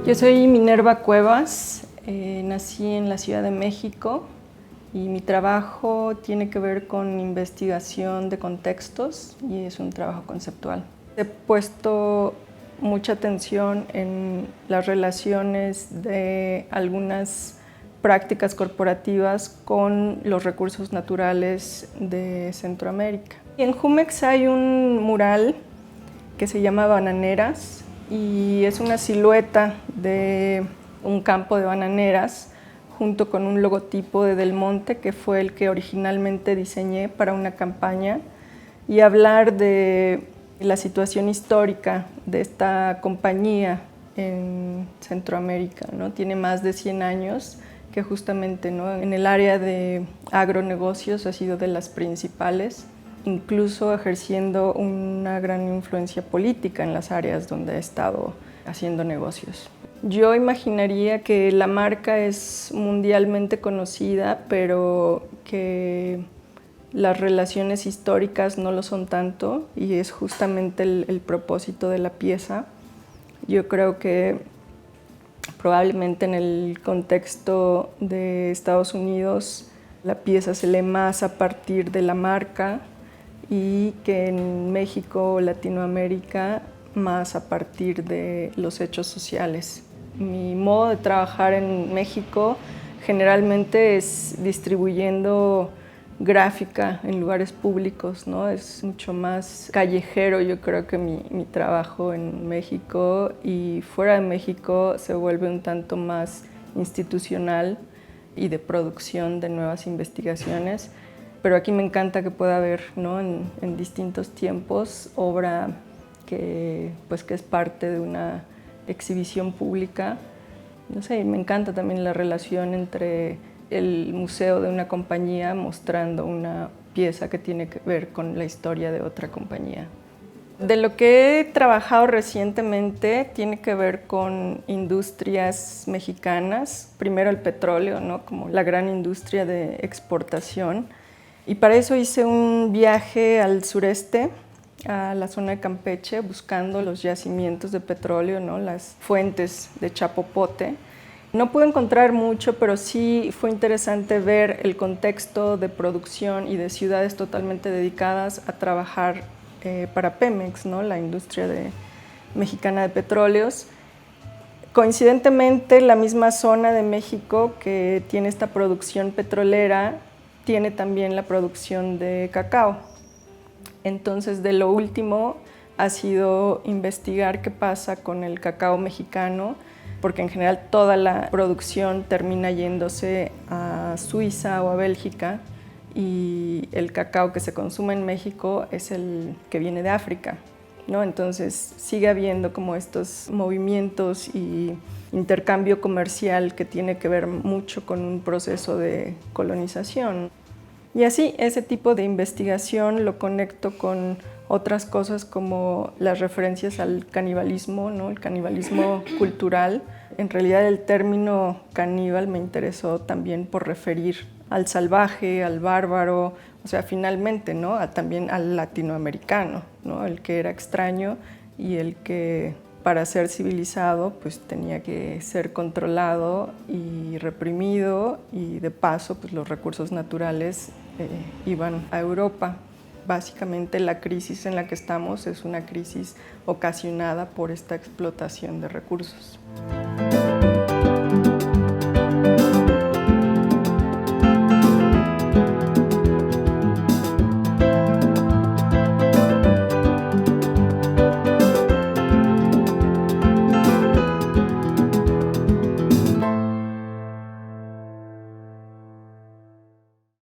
Yo soy Minerva Cuevas, nací en la Ciudad de México y mi trabajo tiene que ver con investigación de contextos y es un trabajo conceptual. He puesto mucha atención en las relaciones de algunas prácticas corporativas con los recursos naturales de Centroamérica. En Jumex hay un mural que se llama Bananeras y es una silueta de un campo de bananeras junto con un logotipo de Del Monte, que fue el que originalmente diseñé para una campaña, y hablar de la situación histórica de esta compañía en Centroamérica, ¿no? Tiene más de 100 años, que justamente, ¿no?, en el área de agronegocios ha sido de las principales, incluso ejerciendo una gran influencia política en las áreas donde he estado haciendo negocios. Yo imaginaría que la marca es mundialmente conocida, pero que las relaciones históricas no lo son tanto, y es justamente el propósito de la pieza. Yo creo que probablemente en el contexto de Estados Unidos la pieza se lee más a partir de la marca, y que en México o Latinoamérica más a partir de los hechos sociales. Mi modo de trabajar en México generalmente es distribuyendo gráfica en lugares públicos, ¿no? Es mucho más callejero, yo creo, que mi trabajo en México, y fuera de México se vuelve un tanto más institucional y de producción de nuevas investigaciones. Pero aquí me encanta que pueda haber, ¿no?, en distintos tiempos, obra que es parte de una exhibición pública. No sé, me encanta también la relación entre el museo de una compañía mostrando una pieza que tiene que ver con la historia de otra compañía. De lo que he trabajado recientemente tiene que ver con industrias mexicanas. Primero el petróleo, ¿no?, como la gran industria de exportación. Y para eso hice un viaje al sureste, a la zona de Campeche, buscando los yacimientos de petróleo, ¿no?, las fuentes de chapopote. No pude encontrar mucho, pero sí fue interesante ver el contexto de producción y de ciudades totalmente dedicadas a trabajar para Pemex, ¿no?, la industria mexicana de petróleos. Coincidentemente, la misma zona de México que tiene esta producción petrolera tiene también la producción de cacao. Entonces, de lo último ha sido investigar qué pasa con el cacao mexicano, porque en general toda la producción termina yéndose a Suiza o a Bélgica, y el cacao que se consume en México es el que viene de África, ¿no? Entonces sigue habiendo como estos movimientos y intercambio comercial que tiene que ver mucho con un proceso de colonización. Y así, ese tipo de investigación lo conecto con otras cosas como las referencias al canibalismo, ¿no?, el canibalismo cultural. En realidad el término caníbal me interesó también por referir al salvaje, al bárbaro, o sea, finalmente, ¿no?, también al latinoamericano, ¿no?, el que era extraño y el que, para ser civilizado, pues tenía que ser controlado y reprimido, y de paso pues los recursos naturales iban a Europa. Básicamente la crisis en la que estamos es una crisis ocasionada por esta explotación de recursos.